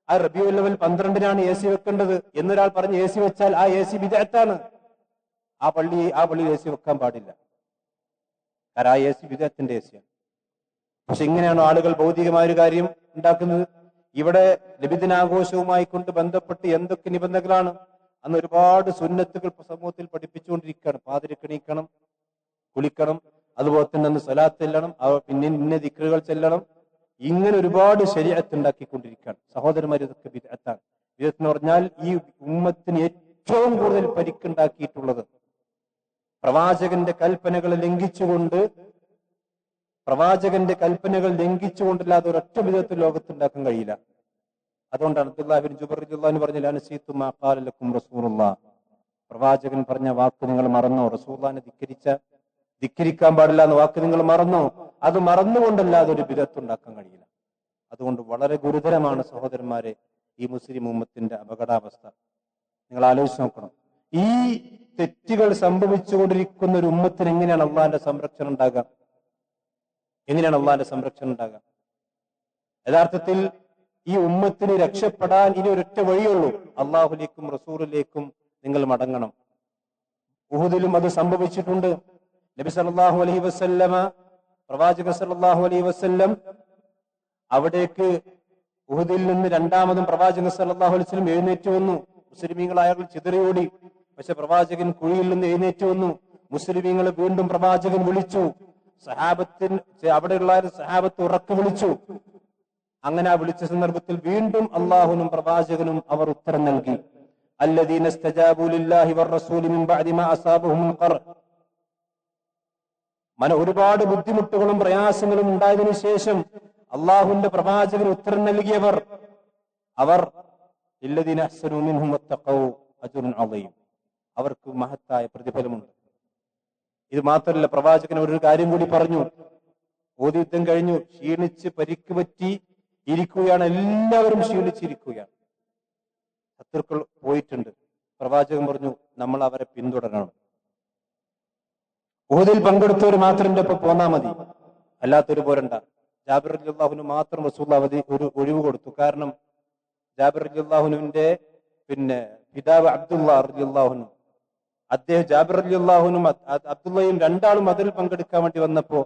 S1: ആ റബീഉൽ അവ്വൽ 12-നാണ് AC വെക്കേണ്ടത് എന്നൊരാൾ പറഞ്ഞ് AC വെച്ചാൽ ആ AC ബിദ്അത്താണ്. ആ പള്ളിയിൽ AC വെക്കാൻ പാടില്ല. കാരണം ആ AC ബിദ്അത്തിന്റെ AC-യാണ്. പക്ഷെ ഇങ്ങനെയാണോ ആളുകൾ ഭൗതികമായ ഒരു കാര്യം ഉണ്ടാക്കുന്നത്? ഇവിടെ നബിദിനാഘോഷവുമായി കൊണ്ട് ബന്ധപ്പെട്ട് എന്തൊക്കെ നിബന്ധനകളാണ്? അന്ന് ഒരുപാട് സുന്നത്തുകൾ സമൂഹത്തിൽ പഠിപ്പിച്ചുകൊണ്ടിരിക്കുകയാണ്. പാതിരക്കണീക്കണം, കുളിക്കണം, അതുപോലെ തന്നെ അന്ന് സ്വലാത്ത് ചെല്ലണം, പിന്നെ ഇന്ന ദിക്റുകൾ ചെല്ലണം. ഇങ്ങനെ ഒരുപാട് ശരീഅത്ത് ഉണ്ടാക്കിക്കൊണ്ടിരിക്കുകയാണ്. സഹോദരന്മാർ, ഇതൊക്കെ ബിദ്അത്താണ്. ബിദ്അത്ത് എന്ന് പറഞ്ഞാൽ ഈ ഉമ്മത്തിന് ഏറ്റവും കൂടുതൽ പരിക്കുണ്ടാക്കിയിട്ടുള്ളത് പ്രവാചകന്റെ കൽപ്പനകൾ ലംഘിച്ചുകൊണ്ടല്ലാതെ ഒരൊറ്റ ബിദ്അത്ത് ലോകത്തുണ്ടാക്കാൻ കഴിയില്ല. അതുകൊണ്ടാണ് അബ്ദുല്ലാഹി ബിൻ ജുബൈർ റളിയല്ലാഹു അൻഹു പറഞ്ഞ ലനസീതു മാ ഖാല ലക്കും റസൂലുള്ളാഹ്, പ്രവാചകൻ പറഞ്ഞ വാക്ക് നിങ്ങൾ മറന്നോ? റസൂലുള്ളാഹിനെ ധിക്കരിക്കാൻ പാടില്ല എന്ന വാക്ക് നിങ്ങൾ മറന്നോ? അത് മറന്നുകൊണ്ടല്ലാതെ ഒരു ബിദ്അത്ത് ഉണ്ടാക്കാൻ കഴിയില്ല. അതുകൊണ്ട് വളരെ ഗുരുതരമാണ് സഹോദരന്മാരെ ഈ മുസ്ലിം ഉമ്മത്തിന്റെ അപകടാവസ്ഥ. നിങ്ങൾ ആലോചിച്ച് നോക്കണം. ഈ തെറ്റുകൾ സംഭവിച്ചുകൊണ്ടിരിക്കുന്ന ഒരു ഉമ്മത്തിന് എങ്ങനെയാണ് അള്ളാഹിന്റെ സംരക്ഷണം ഉണ്ടാകുക? യഥാർത്ഥത്തിൽ ഈ ഉമ്മത്തിന് രക്ഷപ്പെടാൻ ഇനി ഒരൊറ്റ വഴിയുള്ളൂ, അള്ളാഹുലേക്കും റസൂലിലേക്കും നിങ്ങൾ മടങ്ങണം. ഉഹുദിലും അത് സംഭവിച്ചിട്ടുണ്ട്. നബി സല്ലല്ലാഹു അലൈഹി വസല്ലമ, പ്രവാചകൻ സല്ലല്ലാഹു അലൈഹി വസല്ലം അവിടേക്ക് ഉഹുദിൽ നിന്ന് രണ്ടാമതും പ്രവാചകൻ സല്ലല്ലാഹു അലൈഹി വസല്ലം എഴുന്നേറ്റ് വന്നു. മുസ്ലിമീങ്ങളായ ചിതറിയോടി. പക്ഷെ പ്രവാചകൻ കുഴിയിൽ നിന്ന് എഴുന്നേറ്റ് വന്നു. മുസ്ലിമീങ്ങൾ വീണ്ടും പ്രവാചകൻ വിളിച്ചു. അവിടെയുള്ള സഹാബത്ത് ഉറക്കെ വിളിച്ചു. അങ്ങനെ ആ വിളിച്ച സന്ദർഭത്തിൽ വീണ്ടും അള്ളാഹുനും പ്രവാചകനും അവർ ഉത്തരം നൽകി. അല്ലദീന ഇസ്തജാബു ലില്ലാഹി വറസൂലി മിൻ ബഅദി മാ അസാബഹുൽ ഖർ. ഒരുപാട് ബുദ്ധിമുട്ടുകളും പ്രയാസങ്ങളും ഉണ്ടായതിനു ശേഷം അള്ളാഹുവിന്റെ പ്രവാചകന് ഉത്തരം നൽകിയവർ, അവർ ഇല്ലദീന അഹ്സനൂ മിൻഹും വത്തഖൂ അജ്റുൻ അളീം, അവർക്ക് മഹത്തായ പ്രതിഫലമുണ്ട്. ഇത് മാത്രമല്ല, പ്രവാചകൻ ഒരു കാര്യം കൂടി പറഞ്ഞു. യുദ്ധം കഴിഞ്ഞു, ക്ഷീണിച്ച് പരിക്ക് പറ്റി ഇരിക്കുകയാണ്, എല്ലാവരും ക്ഷീണിച്ചിരിക്കുകയാണ്, ശത്രുക്കൾ പോയിട്ടുണ്ട്. പ്രവാചകൻ പറഞ്ഞു, നമ്മൾ അവരെ പിന്തുടരണം. ഉഹദിൽ പങ്കെടുത്തവർ മാത്രം എന്റെ ഒപ്പം പോന്നാ മതി, അല്ലാത്തൊരു പോരണ്ട. ജാബിർ റളിയല്ലാഹുവിന് മാത്രം റസൂലുള്ളാഹി ഒരു ഒഴിവ് കൊടുത്തു. കാരണം ജാബിർ റളിയല്ലാഹുവിന്റെ പിതാവ് അബ്ദുല്ലാ റളിയല്ലാഹു, അദ്ദേഹം ജാബിർ റളിയല്ലാഹുവിനും അബ്ദുള്ളയും രണ്ടാളും അതിൽ പങ്കെടുക്കാൻ വേണ്ടി വന്നപ്പോ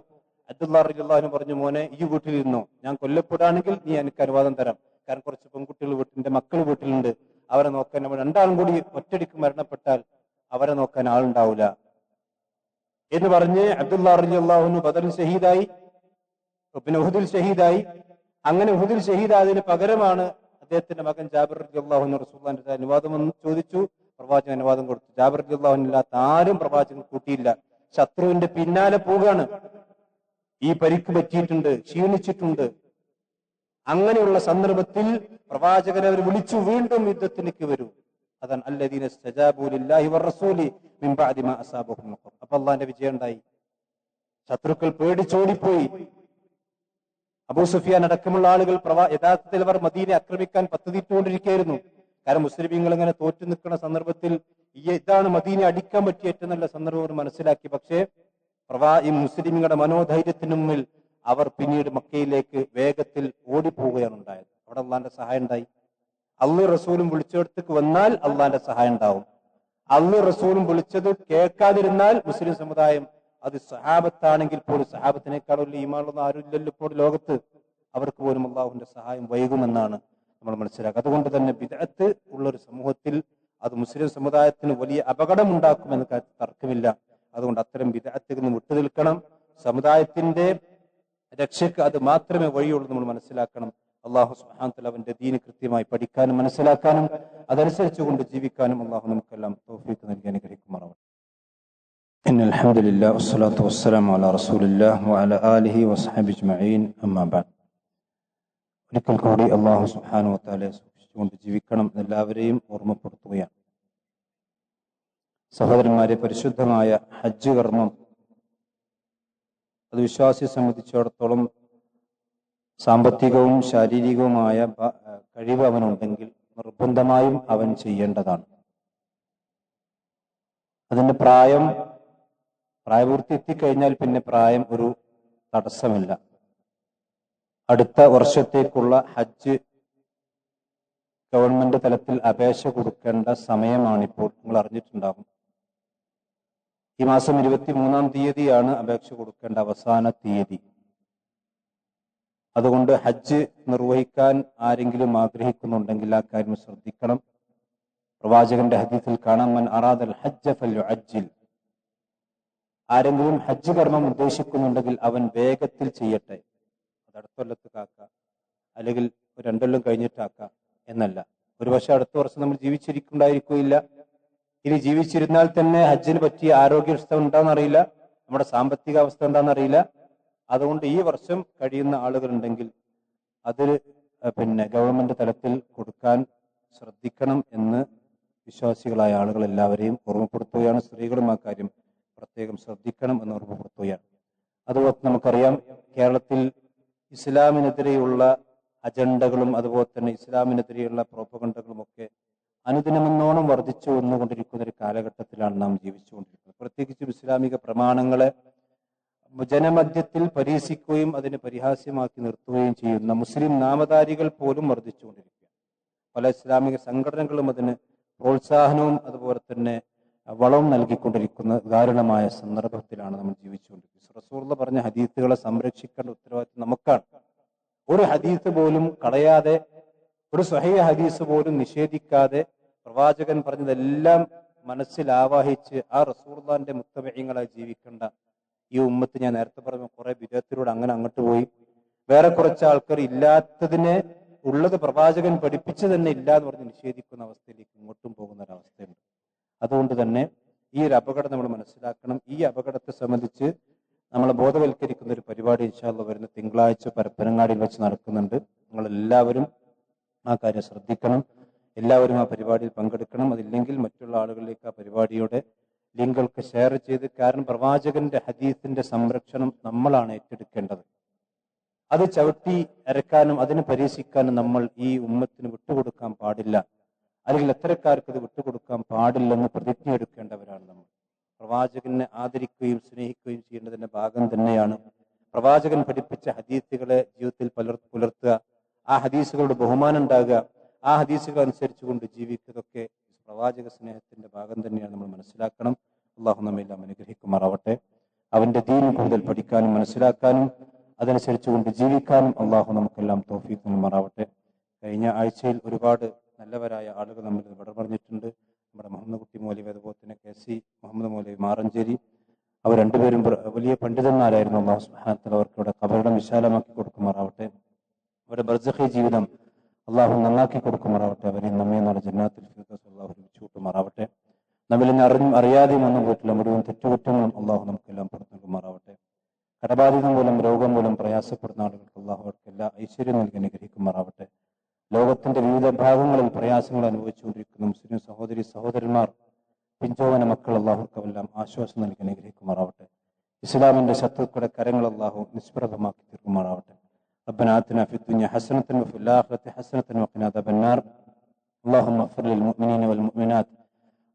S1: അബ്ദുല്ലാ റളിയല്ലാഹു പറഞ്ഞു, മോനെ ഈ വീട്ടിലിരുന്നോ, ഞാൻ കൊല്ലപ്പെടുകയാണെങ്കിൽ നീ എനിക്ക് അനുവാദം തരാം. കാരണം കുറച്ച് പെൺകുട്ടികൾ എന്റെ മക്കൾ വീട്ടിലുണ്ട്, അവരെ നോക്കാൻ, നമ്മൾ രണ്ടാളും കൂടി ഒറ്റടിക്ക് മരണപ്പെട്ടാൽ അവരെ നോക്കാൻ ആളുണ്ടാവില്ല എന്ന് പറഞ്ഞ് അബ്ദുല്ലാ റളിയല്ലാഹു ബദറിൽ ഷഹീദായി, പിന്നെ ഉഹുദിൽ ഷഹീദായി. അങ്ങനെ ഉഹുദിൽ ഷഹീദായതിന് പകരമാണ് അദ്ദേഹത്തിന്റെ മകൻ ജാബിർ റളിയല്ലാഹു അൻഹു റസൂലുള്ളാഹിന്റെ അനുവാദം എന്ന് ചോദിച്ചു. പ്രവാചകൻ അനുവാദം കൊടുത്തു. ജാബിർ റളിയല്ലാഹു അൻഹു ഇല്ലാത്ത ആരും പ്രവാചകൻ കൂട്ടിയില്ല. ശത്രുവിന്റെ പിന്നാലെ പോവുകയാണ്. ഈ പരിക്ക് പറ്റിയിട്ടുണ്ട്, ക്ഷീണിച്ചിട്ടുണ്ട്. അങ്ങനെയുള്ള സന്ദർഭത്തിൽ പ്രവാചകനെ അവർ വിളിച്ചു, വീണ്ടും യുദ്ധത്തിലേക്ക് വരൂ. അതാണ് അല്ലദീന ഇസ്തജാബു ലില്ലാഹി വറസൂലി മിൻ ബഅദി മാ അസാബഹുൽ ഖർ. അപ്പോൾ അല്ലാഹുവിന്റെ വിജയം ഉണ്ടായി. ശത്രുക്കൾ പേടിച്ചോടിപ്പോയി. അബൂ സുഫിയാൻ അടക്കമുള്ള ആളുകൾ യഥാർത്ഥത്തിൽ അവർ മദീനയെ ആക്രമിക്കാൻ പദ്ധതിയിട്ടുകൊണ്ടിരിക്കുകയായിരുന്നു. കാരണം മുസ്ലിമീങ്ങൾ ഇങ്ങനെ തോറ്റു നിൽക്കുന്ന സന്ദർഭത്തിൽ ഇതാണ് മദീനയെ അടിക്കാൻ പറ്റിയ ഏറ്റവും നല്ല സന്ദർഭം മനസ്സിലാക്കി. പക്ഷേ ഈ മുസ്ലിമീങ്ങളുടെ മനോധൈര്യത്തിന് മുമ്പിൽ അവർ പിന്നീട് മക്കയിലേക്ക് വേഗത്തിൽ ഓടിപ്പോവുകയാണ് ഉണ്ടായത്. അവിടെ അള്ളാന്റെ സഹായം ഉണ്ടായി. അള്ളാഹു റസൂലും വിളിച്ചെടുത്തേക്ക് വന്നാൽ അള്ളാന്റെ സഹായം ഉണ്ടാവും. അള്ളാഹു റസൂലും വിളിച്ചത് കേൾക്കാതിരുന്നാൽ മുസ്ലിം സമുദായം, അത് സഹാബത്താണെങ്കിൽ പോലും, സഹാബത്തിനേക്കാൾ വലിയ ഈമാനുള്ളൊന്നും ആരുമില്ലല്ലോ ഇപ്പോൾ ലോകത്ത്, അവർക്ക് പോലും അള്ളാഹുവിന്റെ സഹായം വൈകുമെന്നാണ് നമ്മൾ മനസ്സിലാക്കുക. അതുകൊണ്ട് തന്നെ ബിദ്അത്ത് ഉള്ള ഒരു സമൂഹത്തിൽ അത് മുസ്ലിം സമുദായത്തിന് വലിയ അപകടമുണ്ടാക്കുമെന്ന കാര്യത്തിൽ തർക്കമില്ല. അതുകൊണ്ട് അത്തരം ബിദ്അത്തിൽ നിന്ന് വിട്ടുനിൽക്കണം. സമുദായത്തിന്റെ രക്ഷയ്ക്ക് അത് മാത്രമേ വഴിയുള്ളൂ നമ്മൾ മനസ്സിലാക്കണം. അള്ളാഹു സുബ്ഹാനഹു വ തആല അവന്റെ ദീന് കൃത്യമായി പഠിക്കാനും മനസ്സിലാക്കാനും അതനുസരിച്ച് കൊണ്ട് ജീവിക്കാനും അള്ളാഹു നമുക്കെല്ലാം തൗഫീഖ് നൽകി അനുഗ്രഹിക്കുമാറാവട്ടെ. ഇന്നൽ ഹംദുലില്ലാഹി വസ്സലാത്തു വസ്സലാമു അലാ റസൂലില്ലാഹി വഅലാ ആലിഹി വസ്ഹബിഹി അജ്മഈൻ. അമ്മാ ബഅദ്. ഒരിക്കൽ കൂടി അള്ളാഹു സുബ്ഹാനഹു വ തആലയെ സൂക്ഷിച്ചുകൊണ്ട് ജീവിക്കണം എല്ലാവരെയും ഓർമ്മപ്പെടുത്തുകയാണ്. സഹോദരന്മാരെ, പരിശുദ്ധമായ ഹജ്ജ് കർമ്മം അത് വിശ്വാസിയെ സംബന്ധിച്ചിടത്തോളം സാമ്പത്തികവും ശാരീരികവുമായ കഴിവ് അവനുണ്ടെങ്കിൽ നിർബന്ധമായും അവൻ ചെയ്യേണ്ടതാണ്. അതിന്റെ പ്രായപൂർത്തി എത്തിക്കഴിഞ്ഞാൽ പിന്നെ പ്രായം ഒരു തടസ്സമില്ല. അടുത്ത വർഷത്തേക്കുള്ള ഹജ്ജ് ഗവൺമെന്റ് തലത്തിൽ അപേക്ഷ കൊടുക്കേണ്ട സമയമാണിപ്പോൾ. നിങ്ങൾ അറിഞ്ഞിട്ടുണ്ടാകും. ഈ മാസം 23-ാം തീയതിയാണ് അപേക്ഷ കൊടുക്കേണ്ട അവസാന തീയതി. അതുകൊണ്ട് ഹജ്ജ് നിർവഹിക്കാൻ ആരെങ്കിലും ആഗ്രഹിക്കുന്നുണ്ടെങ്കിൽ ആ കാര്യം ശ്രദ്ധിക്കണം. പ്രവാചകന്റെ ഹദീസിൽ കാണാം, മൻ അറാദൽ ഹജ്ജ ഫൽയുഅജ്ജിൽ. ആരെങ്കിലും ഹജ്ജ് കർമ്മം ഉദ്ദേശിക്കുന്നുണ്ടെങ്കിൽ അവൻ വേഗത്തിൽ ചെയ്യട്ടെ. അത് അടുത്ത കൊല്ലത്ത് കാക്ക, അല്ലെങ്കിൽ 2 കൊല്ലം കഴിഞ്ഞിട്ടാക്ക എന്നല്ല. ഒരുപക്ഷെ അടുത്ത വർഷം നമ്മൾ ജീവിച്ചിരിക്കുന്നുണ്ടായിരിക്കില്ല. ഇനി ജീവിച്ചിരുന്നാൽ തന്നെ ഹജ്ജിന് പറ്റിയ ആരോഗ്യാവസ്ഥ എന്താണെന്നറിയില്ല, നമ്മുടെ സാമ്പത്തിക അവസ്ഥ എന്താണെന്നറിയില്ല. അതുകൊണ്ട് ഈ വർഷം കഴിയുന്ന ആളുകളുണ്ടെങ്കിൽ അതിൽ ഗവൺമെന്റ് തലത്തിൽ കൊടുക്കാൻ ശ്രദ്ധിക്കണം എന്ന് വിശ്വാസികളായ ആളുകൾ എല്ലാവരെയും ഓർമ്മപ്പെടുത്തുകയാണ്. സ്ത്രീകളും ആ കാര്യം പ്രത്യേകം ശ്രദ്ധിക്കണം എന്ന് ഓർമ്മപ്പെടുത്തുകയാണ്. അതുപോലെ നമുക്കറിയാം, കേരളത്തിൽ ഇസ്ലാമിനെതിരെയുള്ള അജണ്ടകളും അതുപോലെ തന്നെ ഇസ്ലാമിനെതിരെയുള്ള പ്രോപ്പഗണ്ടകളും ഒക്കെ അനുദിനമെന്നോണം വർദ്ധിച്ചു വന്നുകൊണ്ടിരിക്കുന്ന ഒരു കാലഘട്ടത്തിലാണ് നാം ജീവിച്ചുകൊണ്ടിരിക്കുന്നത്. പ്രത്യേകിച്ചും ഇസ്ലാമിക പ്രമാണങ്ങളെ ജനമധ്യത്തിൽ പരിഹസിക്കുകയും അതിനെ പരിഹാസ്യമാക്കി നിർത്തുകയും ചെയ്യുന്ന മുസ്ലിം നാമധാരികൾ പോലും വർദ്ധിച്ചുകൊണ്ടിരിക്കുകയാണ്. പല ഇസ്ലാമിക സംഘടനകളും അതിന് പ്രോത്സാഹനവും അതുപോലെ തന്നെ വളവും നൽകിക്കൊണ്ടിരിക്കുന്ന ദാരുണമായ സന്ദർഭത്തിലാണ് നമ്മൾ ജീവിച്ചുകൊണ്ടിരിക്കുന്നത്. റസൂലുള്ളാഹി പറഞ്ഞ ഹദീസുകളെ സംരക്ഷിക്കേണ്ട ഉത്തരവാദിത്വം നമുക്കാണ്. ഒരു ഹദീസ് പോലും കളയാതെ, ഒരു സ്വഹീഹ് ഹദീസ് പോലും നിഷേധിക്കാതെ പ്രവാചകൻ പറഞ്ഞതെല്ലാം മനസ്സിൽ ആവാഹിച്ച് ആ റസൂലുള്ളാഹിന്റെ മുത്തബഈങ്ങളായി ജീവിക്കേണ്ട ഈ ഉമ്മത്ത്, ഞാൻ നേരത്തെ പറഞ്ഞ കുറെ ബിദഅത്തിലൂടെ അങ്ങനെ അങ്ങോട്ട് പോയി. വേറെ കുറച്ച് ആൾക്കാർ ഇല്ലാത്തതിനെ ഉള്ളത് പ്രവാചകൻ പഠിപ്പിച്ചു തന്നെ ഇല്ല എന്ന് പറഞ്ഞ് നിഷേധിക്കുന്ന അവസ്ഥയിലേക്ക് ഇങ്ങോട്ടും പോകുന്ന ഒരവസ്ഥയുണ്ട്. അതുകൊണ്ട് തന്നെ ഈ ഒരു അപകടം നമ്മൾ മനസ്സിലാക്കണം. ഈ അപകടത്തെ സംബന്ധിച്ച് നമ്മളെ ബോധവൽക്കരിക്കുന്ന ഒരു പരിപാടി ഇൻഷാ അല്ലാഹ് വരുന്ന തിങ്കളാഴ്ച പരപ്പനങ്ങാടിയിൽ വെച്ച് നടക്കുന്നുണ്ട്. നിങ്ങളെല്ലാവരും ആ കാര്യം ശ്രദ്ധിക്കണം. എല്ലാവരും ആ പരിപാടിയിൽ പങ്കെടുക്കണം. അതില്ലെങ്കിൽ മറ്റുള്ള ആളുകളിലേക്ക് ആ പരിപാടിയുടെ ലിങ്കുകൾക്ക് ഷെയർ ചെയ്ത്, കാരണം പ്രവാചകന്റെ ഹദീസിന്റെ സംരക്ഷണം നമ്മളാണ് ഏറ്റെടുക്കേണ്ടത്. അത് ചവിട്ടി അരക്കാനും അതിനെ പരീക്ഷിക്കാനും നമ്മൾ ഈ ഉമ്മത്തിന് വിട്ടുകൊടുക്കാൻ പാടില്ല. അല്ലെങ്കിൽ എത്തരക്കാർക്ക് ഇത് വിട്ടുകൊടുക്കാൻ പാടില്ലെന്ന് പ്രതിജ്ഞ എടുക്കേണ്ടവരാണ് നമ്മൾ. പ്രവാചകനെ ആദരിക്കുകയും സ്നേഹിക്കുകയും ചെയ്യേണ്ടതിന്റെ ഭാഗം തന്നെയാണ് പ്രവാചകൻ പഠിപ്പിച്ച ഹദീസുകളെ ജീവിതത്തിൽ പുലർത്തുക, ആ ഹദീസുകളുടെ ബഹുമാനം ഉണ്ടാകുക, ആ ഹദീസുകൾ അനുസരിച്ചുകൊണ്ട് ജീവിക്കുന്നതൊക്കെ പ്രവാചക സ്നേഹത്തിന്റെ ഭാഗം തന്നെയാണ് നമ്മൾ മനസ്സിലാക്കണം. അള്ളാഹു നമ്മെല്ലാം അനുഗ്രഹിക്കുമാറാവട്ടെ. അവന്റെ ദീൻ കൂടുതൽ പഠിക്കാനും മനസ്സിലാക്കാനും അതനുസരിച്ചുകൊണ്ട് ജീവിക്കാനും അള്ളാഹു നമുക്കെല്ലാം തൗഫീഖ് നൽകുമാറാവട്ടെ. കഴിഞ്ഞ ആഴ്ചയിൽ ഒരുപാട് നല്ലവരായ ആളുകൾ നമ്മൾ ഇവിടെ പറഞ്ഞിട്ടുണ്ട്. നമ്മുടെ മുഹമ്മദ് കുട്ടി മൗലവി, അതുപോലെ തന്നെ KC മുഹമ്മദ് മൗലവി മാറഞ്ചേരി, അവർ രണ്ടുപേരും വലിയ പണ്ഡിതന്മാരായിരുന്നു. അള്ളാഹു സുബ്ഹാനഹു വ തആല അവർക്ക് ഇവിടെ ഖബറിടം വിശാലമാക്കി കൊടുക്കുമാറാവട്ടെ. അവരുടെ ബർസഖി ജീവിതം അള്ളാഹു നന്നാക്കി കൊടുക്കുമാറാവട്ടെ. അവരെ നമ്മെ നാളെ ജന്നാത്തുൽ ഫിർദൗസ് അള്ളാഹു ചൂട്ടുമാറാവട്ടെ. നമ്മിൽ നിന്ന് അറിഞ്ഞും അറിയാതെയും വന്നു പോയിട്ടുള്ള മുഴുവൻ തെറ്റുകുറ്റങ്ങളും അള്ളാഹു നമുക്കെല്ലാം പുറത്തു നൽകുമാറാവട്ടെ. കടബാധിതം മൂലം രോഗം മൂലം പ്രയാസപ്പെടുന്ന ആളുകൾക്ക് അള്ളാഹു അവർക്ക് എല്ലാ ഐശ്വര്യം നൽകി അനുഗ്രഹിക്കുമാറാവട്ടെ. ലോകത്തിന്റെ വിവിധ ഭാഗങ്ങളിൽ പ്രയാസങ്ങൾ അനുഭവിച്ചുകൊണ്ടിരിക്കുന്ന മുസ്ലിം സഹോദരി സഹോദരന്മാർ, പിഞ്ചോവന മക്കൾ, അള്ളാഹുക്കെല്ലാം ആശ്വാസം നൽകി അനുഗ്രഹിക്കുമാറാവട്ടെ. ഇസ്ലാമിന്റെ ശത്രുക്കളുടെ കരങ്ങൾ അള്ളാഹു നിഷ്പ്രഭമാക്കി തീർക്കുമാറാവട്ടെ. ربنا آتنا في الدنيا حسنة وفي الآخرة حسنة وقنا عذاب النار. اللهم اغفر للمؤمنين والمؤمنات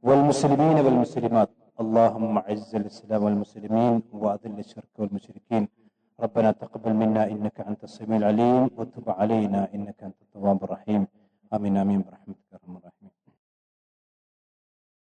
S1: والمسلمين والمسلمات. اللهم اعز الإسلام والمسلمين وأذل الشرك والمشركين. ربنا تقبل منا إنك أنت السميع العليم وتب علينا إنك